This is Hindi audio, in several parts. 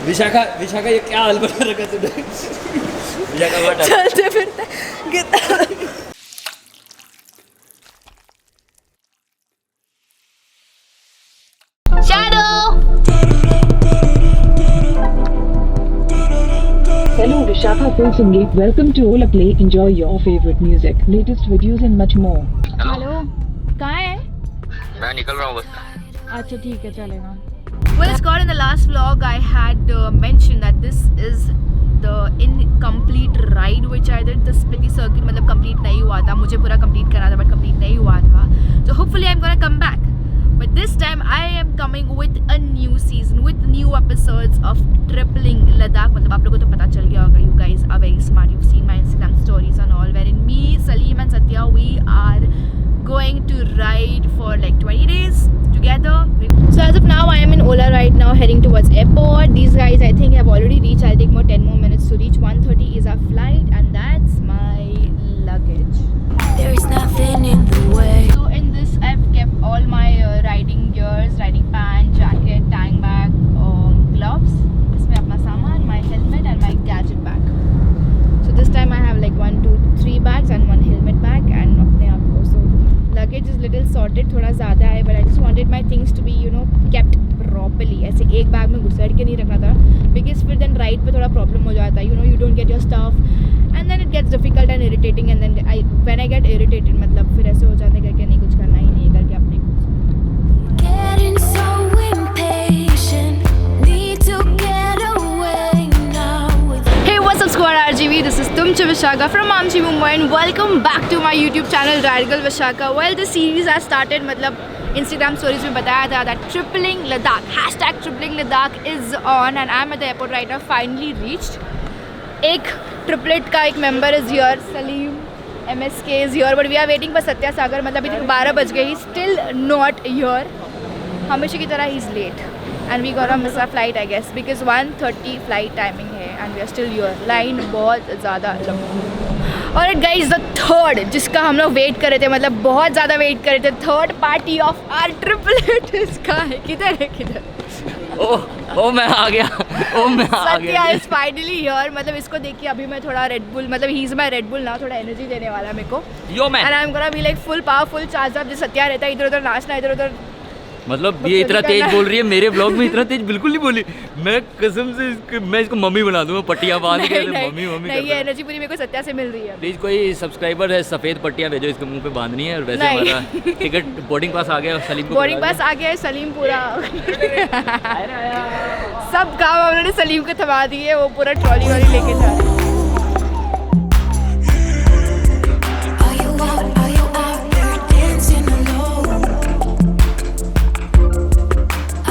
विशाखा ये क्या हाल बना रखा तूने? विशाखा चलते फिरते Hello, Vishakha Full Sangeet. Welcome to Ola Play. Enjoy your favorite music, latest videos and much more. Hello, कहाँ है? मैं निकल रहा हूँ बस। अच्छा ठीक है, चलेगा। Well, it's got in the last vlog I had mentioned that this is the incomplete ride which I did. The Spiti circuit मतलब complete नहीं हुआ था, मुझे पूरा complete करना था but complete नहीं हुआ था. So hopefully I'm gonna come back. But this time I am coming with a new season, with new episodes of Tripling Ladakh. मतलब आप लोगों को तो पता चल गया होगा. You guys are very smart. You've seen my Instagram stories and all. Wherein me, Salim and Satya, we are going to ride for like 20 days together. So as of now I am in Ola right now, heading towards airport. These guys I think have already reached. I'll take more 10 more minutes to reach. 1:30 is our flight and that's my luggage. There is nothing in the way. So in this I've kept all my riding gears, riding pants, jacket, tang bag, gloves. इसमें अपना सामान, my helmet and my gadget bag. So this time I have like 1, 2, 3 bags and 1 helmet bag and अपने आप को. So luggage is little sorted, थोड़ा ज़्यादा है but I just wanted my things to be kept properly. ऐसे एक बैग में घुसेड़ के नहीं रखना था because फिर then ride पे थोड़ा problem हो जाता है. You don't get your stuff and then it gets difficult and irritating and then when I get irritated मतलब फिर ऐसे हो जाता है करके नहीं कुछ करना ही नहीं है करके अपने Getting so impatient. Need to get away now. Hey, what's up squad RGV? This is Tumche Vishakha from Amchi Mumbai and welcome back to my YouTube channel Radical Vishakha. Well, this series has started मतलब Instagram stories में बताया था that Tripling Ladakh, hashtag Tripling Ladakh is on and I'm at the airport right now, finally reached. एक triplet का एक member is here, Salim MSK is here but we are waiting for Satya Sagar. मतलब अभी तक 12 बज गए, he's still not here. हमेशा की तरह he's late and we gonna miss our flight I guess because 1:30 flight timing है and we are still here. line बहुत ज़्यादा लंबी. और गाइस द थर्ड जिसका हम लोग वेट कर रहे थे मतलब बहुत ज़्यादा वेट कर रहे थे, third party of our triplet इसका है. किधर है किधर? ओ मैं आ गया. Satya is finally here. मतलब इसको देखिए अभी मैं थोड़ा रेड बुल मतलब he is my Red Bull ना, थोड़ा एनर्जी देने वाला है मेरे को. Yo man. And I am gonna be like full power full charge up. जो सत्या रहता है इधर उधर नाचना, इधर उधर मतलब ये इतना तेज बोल रही है, मेरे ब्लॉग में इतना तेज बिल्कुल नहीं बोली. मैं कसम से मैं इसको मम्मी बना दूंगा, पट्टियां बांध के मम्मी नहीं ये एनर्जी पूरी मेरे को सत्या से मिल रही है. प्लीज कोई सब्सक्राइबर है सफेद पट्टियां भेजो, इसके मुंह पे बांधनी है. और वैसे हमारा टिकट बोर्डिंग पास आ गया, सलीम को बोर्डिंग पास आ गया है. सलीम पूरा सब काम उन्होंने सलीम को थमा दिए, वो पूरा ट्रॉली वॉली लेके जा रहे हैं. Are you out there dancing alone?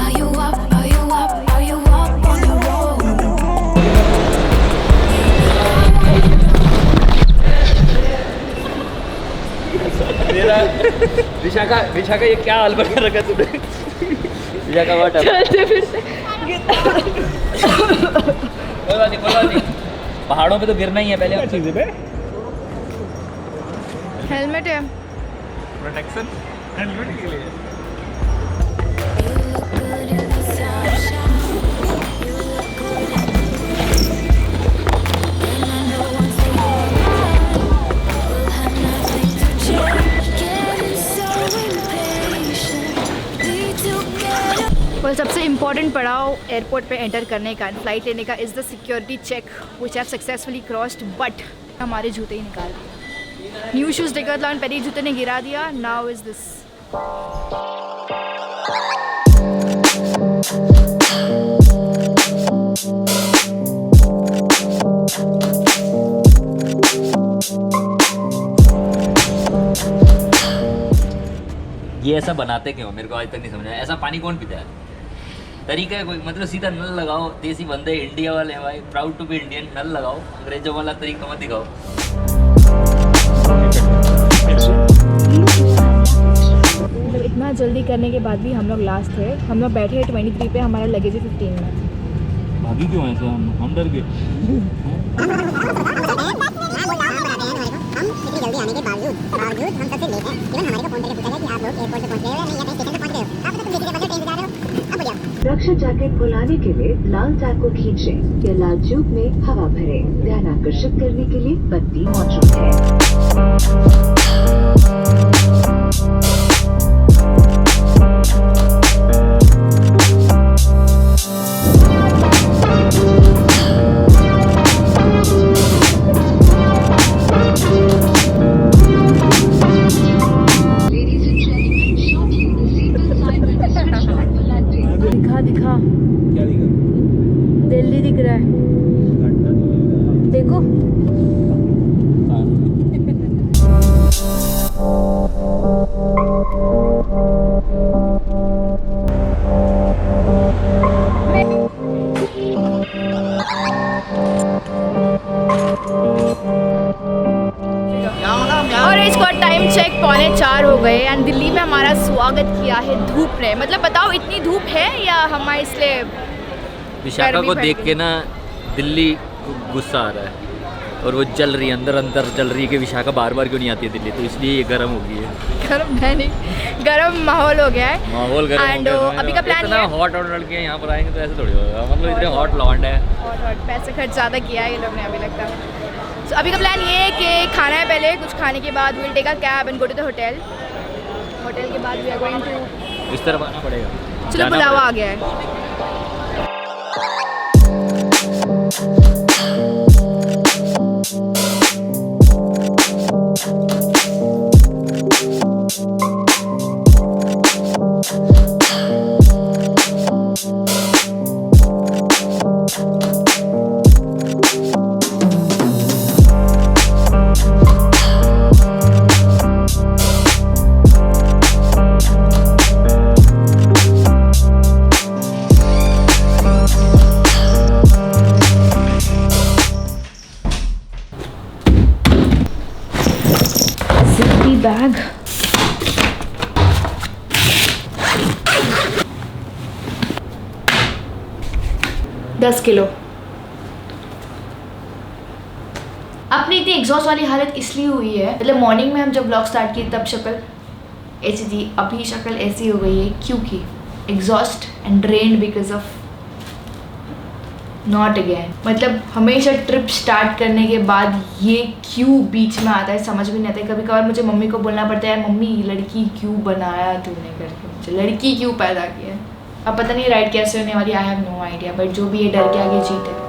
Are you up on the road? Vishakha ये क्या हाल बना रखा तूने? विशाखा वाट चलते फिरते कोई बात नहीं. पहाड़ों पे तो गिरना ही है पहले. चीज़ें पे हेलमेट है, प्रोटेक्शन हेलमेट के लिए. You look good in the sunshine. You look good and I know once they get we'll have nothing to change. Getting so impatient. Need to get और सबसे इम्पॉर्टेंट पड़ाव एयरपोर्ट पे एंटर करने का, फ्लाइट लेने का is the security check which have successfully crossed but हमारे जूते ही निकाल दिए. न्यू शूज़ डिक्लेयर पहले ही जूते ने गिरा दिया. Now is this. ये ऐसा बनाते क्यों, मेरे को आज तक नहीं समझ आया. ऐसा पानी कौन पीता है? तरीका है कोई? मतलब सीधा नल लगाओ. देसी बंदे इंडिया वाले हैं भाई, प्राउड टू बी इंडियन. नल लगाओ, अंग्रेजों वाला तरीका मत दिखाओ. मतलब इतना जल्दी करने के बाद भी हम लोग लास्ट थे. हम लोग बैठे हैं 23 पे, हमारा लगेज है 15 में. भागी क्यों ऐसे? हम डर गए. जल्दी आने के बावजूद हम सबसे लेट हैं. इवन हमारे को फोन करके पूछा गया कि आप लोग एयरपोर्ट पे पहुंच गए हो या नहीं, या कहीं स्टेशन पे पहुंच गए हो. आप तो तुम बेसिकली बंदे ट्रेन से जा रहे हो. अब हो गया सुरक्षा जैकेट खुलाने के लिए लाल टैग को खींचें या लाल ट्यूब में हवा भरें। ध्यान आकर्षित करने के लिए बत्ती मौजूद है। दिखा क्या दिखा? दिल्ली दिख रहा है, देखो। और इसको टाइम चेक 3:45 हो गए एंड दिल्ली में हमारा स्वागत किया है धूप ने। मतलब बताओ इतनी धूप है या हमारे इसलिए विशाखा को देख के ना दिल्ली को गुस्सा आ रहा है और वो जल रही है, अंदर अंदर जल रही है कि विशाखा बार बार क्यों नहीं आती है दिल्ली, तो इसलिए ये गर्म हो गई है। गर्म है नहीं, गर्म माहौल हो गया है। माहौल गर्म एंड अभी का प्लान इतना हॉट और लड़के यहाँ पर आएंगे तो ऐसे थोड़ी होगा, मतलब इतने हॉट लॉन्ड है और पैसे खर्च ज़्यादा किया है ये लोग ने अभी लगता है। So, अभी का प्लान ये है कि खाना है पहले, कुछ खाने के बाद will take a cab and go to the hotel. Hotel के बाद वी आर गोइंग टू, इस तरफ आना पड़ेगा। चलो जाना बुलावा पड़ेगा। आ गया है। Bag $10 kilo. अपनी इतनी एग्जॉस्ट वाली हालत इसलिए हुई है, मतलब मॉर्निंग में हम जब व्लॉग स्टार्ट किए तब शक्ल ऐसी थी, अभी शक्ल ऐसी हो गई है क्योंकि exhaust and drained because of not again. मतलब हमेशा ट्रिप स्टार्ट करने के बाद ये क्यों बीच में आता है समझ भी नहीं आता है। कभी कभार मुझे मम्मी को बोलना पड़ता है, यार मम्मी लड़की क्यों बनाया तूने करके, मुझे लड़की क्यों पैदा किया। अब पता नहीं राइड कैसे होने वाली, I have no idea, but जो भी है डर के आगे जीत है।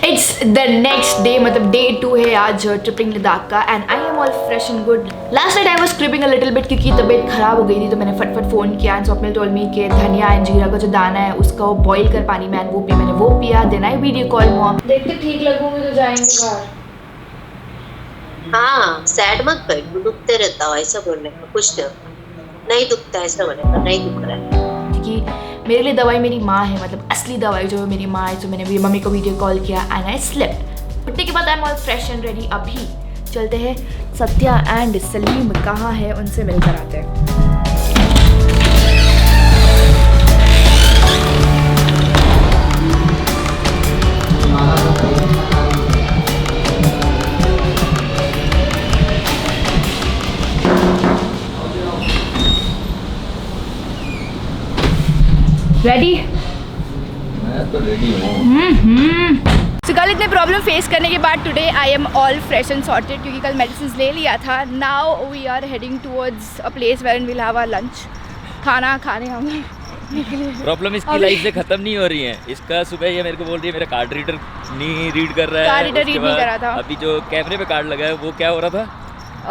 इट्स द नेक्स्ट डे, मतलब डे 2 है आज ट्रिपिंग लद्दाख का and I am all fresh and good. Last night I was creeping a little bit क्योंकि तबीयत खराब हो गई थी, तो मैंने फटफट फ़ोन किया एंड स्वप्निल टोल्ड मी कि धनिया एंड जीरा का जो दाना है उसका वो बॉईल कर पानी में, एंड वो मैंने वो पिया। Then I video call mom, देखते ठीक लगूंगी तो जाएंगे बाहर। हाँ, सैड मत कर, दुखते रहता हो ऐसा बोलने का कुछ नहीं दुखता, ऐसा बोलने का नहीं दुख रहा है। कि मेरे लिए दवाई मेरी माँ है, मतलब असली दवाई जो मेरी माँ है। तो मैंने भी मम्मी को वीडियो कॉल किया एंड आई स्लेप्ट। उठने के बाद आई am all fresh and ready. अभी चलते हैं सत्या एंड सलीम कहाँ है उनसे मिलकर आते हैं। रेडी? मैं तो रेडी हूँ। So, कल इतने प्रॉब्लम फेस करने के बाद today I am all fresh and sorted क्योंकि कल मेडिसिन ले लिया था। Now we are heading towards a place where will have a lunch. खाना खाने हम निकले। प्रॉब्लम इसकी लाइफ से खत्म नहीं हो रही है। इसका सुबह ये मेरे को बोल रही है मेरा कार्ड रीडर नहीं रीड कर रहा है। कार्ड रीडर उसके रीड नहीं बाद कर रहा था। अभी जो कैमरे पे कार्ड लगा है वो क्या हो रहा था,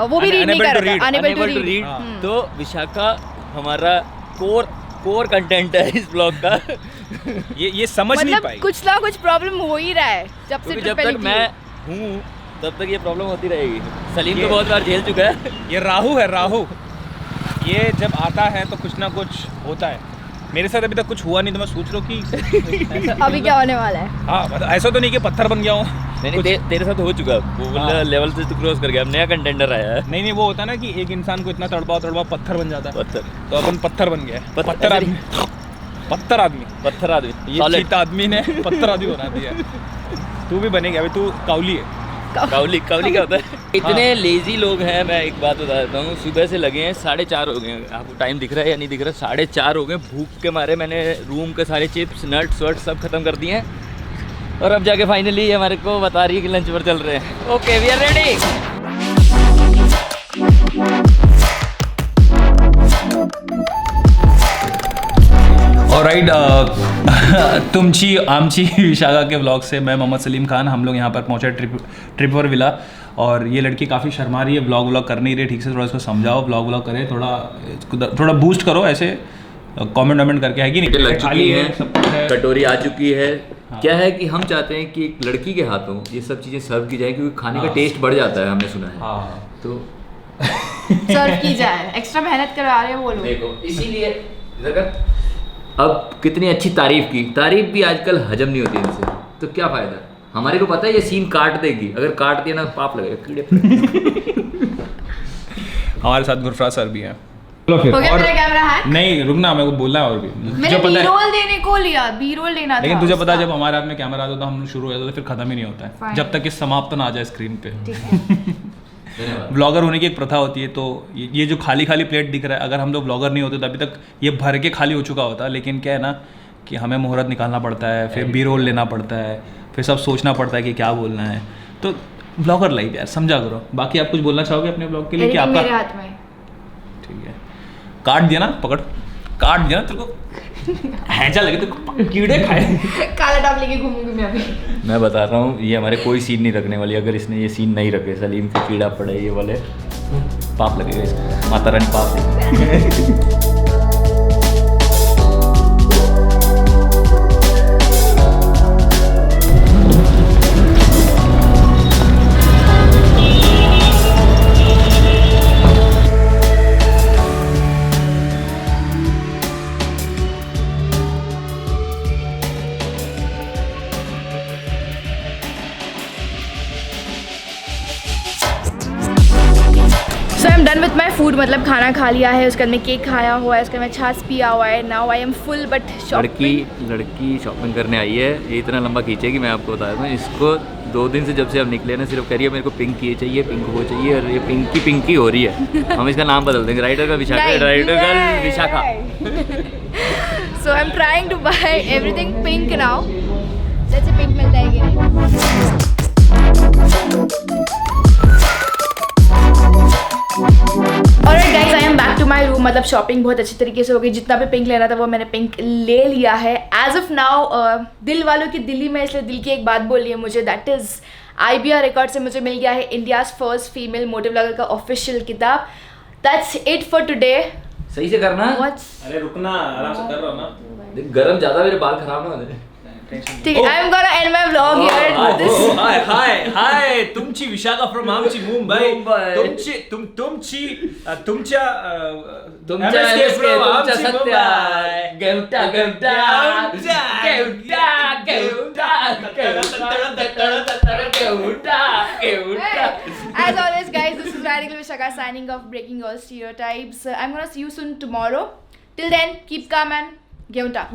वो भी रीड नहीं कर रहा था, अनेबल टू रीड। तो विशाखा हमारा कोर कंटेंट है इस ब्लॉग का। ये समझ नहीं पाई। कुछ ना कुछ प्रॉब्लम हो ही रहा है जब से जब तक मैं हूँ तब तक ये प्रॉब्लम होती रहेगी। सलीम तो बहुत बार झेल चुका है। ये राहु है, राहु। ये जब आता है तो कुछ ना कुछ होता है। मेरे साथ अभी तक कुछ हुआ नहीं, तो मैं सोच रहा हूँ कि अभी क्या होने वाला है। हाँ, मतलब ऐसा तो नहीं कि पत्थर बन गया हूँ। नहीं तेरे साथ हो चुका, वो लेवल से तू क्रॉस कर गया। अब नया कंटेंडर आया है। नहीं वो होता है ना कि एक इंसान को इतना तड़पाओ पत्थर बन जाता है। पत्थर, तो अपन पत्थर बन गया है। पत्थर आदमी पत्थर आदमी। ये चीता आदमी ने पत्थर आदमी बना दिया। तू भी बनेगा, अभी तू काउली है। काउली क्या होता है? इतने लेजी लोग हैं, मैं एक बात बता देता हूँ, सुबह से लगे हैं 4:30 हो गए हैं, आपको टाइम दिख रहा है या नहीं दिख रहा? 4:30 हो गए, भूख के मारे मैंने रूम के सारे चिप्स नट्स वट्स सब खत्म कर दिए हैं और अब जाके फाइनली हमारे को बता रही है कि लंच पर चल रहे हैं। Okay we are ready. Alright, तुमची आमची विशाखा के व्लॉग से मैं मोहम्मद सलीम खान, हम लोग यहाँ पर पहुँचे ट्रिपर विला और ये लड़की काफ़ी शर्मा रही है, व्लॉग कर नहीं रही ठीक से, थोड़ा इसको समझाओ, व्लॉग करे, थोड़ा बूस्ट करो, ऐसे कमेंट वमेंट करके, है कि नहीं? लग चुकी है, कटोरी आ चुकी है। हाँ। क्या है कि हम चाहते हैं कि एक लड़की के हाथों ये सब चीज़ें सर्व की जाए क्योंकि खाने का टेस्ट बढ़ जाता है, हमने सुना है। हाँ। तो सर्व की जाए, एक्स्ट्रा मेहनत करवा रहे हैं वो लोग। देखो इसीलिए अब कितनी अच्छी तारीफ भी आजकल हजम नहीं होती इनसे, तो क्या फायदा? हमारे को पता है ये सीन काट देगी, अगर काट दिया ना पाप लगेगा कीड़े। हमारे साथ गुरफराज सर भी हैं। चलो फिर, हो गया और मेरा कैमरा है? नहीं रुकना, मेरे को बोलना है और भी। मैंने बी-रोल देने को लिया, बी-रोल लेना था। लेकिन तुझे पता है जब हमारे हाथ में कैमरा आता है तो हम शुरू हो जाते हैं, फिर खत्म ही नहीं होता है Fine. जब तक कि समाप्त ना आ जाए स्क्रीन पे। ब्लॉगर होने की एक प्रथा होती है, तो ये जो खाली प्लेट दिख रहा है, अगर हम लोग ब्लॉगर नहीं होते तो अभी तक ये भर के खाली हो चुका होता। लेकिन क्या है ना कि हमें मुहूर्त निकालना पड़ता है, फिर बी रोल लेना पड़ता है, फिर सब सोचना पड़ता है कि क्या बोलना है, तो ब्लॉगर लाइफ यार, समझा करो। बाकी आप कुछ बोलना चाहोगे अपने ब्लॉग के लिए कि आपका? मेरे हाथ में ठीक है, काट दिया ना, पकड़, काट दिया ना, तेरे को हैजा लगे, तेरे को कीड़े खाए। काला टॉप लेके घूमूंगी मैं अभी। मैं बता रहा हूँ ये हमारे कोई सीन नहीं रखने वाली, अगर इसने ये सीन नहीं रखे, सलीम को कीड़ा पड़े ये वाले, पाप लगेगा इसको, माता रानी पाप। So I am done with my food, मतलब खाना खा लिया है, उसके बाद में केक खाया हुआ है, उसके बाद में छाछ पिया हुआ है। Now I am full but लड़की शॉपिंग करने आई है, ये इतना लंबा खींचेगी, मैं आपको बता दूँ। इसको 2 दिन से जब से अब निकले ना, सिर्फ कह रही है मेरे को पिंक ये चाहिए, पिंक वो चाहिए, और ये पिंकी हो रही है। हम इसका नाम बदल देंगे, राइडर का Vishakha. So I am trying to buy everything pink now, जैसे पिंक मिलता है कि नहीं। Alright guys, I am back to my room, मतलब शॉपिंग बहुत अच्छी तरीके से हो गई, जितना भी पिंक लेना था वो मैंने पिंक ले लिया है। एज ऑफ नाउ दिल वालों की दिल्ली में, इसलिए दिल की एक बात बोली है मुझे, दैट इज़ IBR रिकॉर्ड से मुझे मिल गया है इंडियाज़ फर्स्ट फीमेल मोटो ब्लॉगर का ऑफिशियल किताब। That's it for today. सही से करना। अरे रुकना, आराम से कर रहा हूँ ना, गरम ज़्यादा, मेरे बाल खराब ना हो जाए। ठीक है, I am gonna end my vlog here. Hi तुमची विशाखा फ्रॉम आमची मुंबई, तुमच्या As always guys, this is Radical Vishaka signing off, breaking all stereotypes. I'm gonna see you soon tomorrow. Till then, keep calm and Geunta.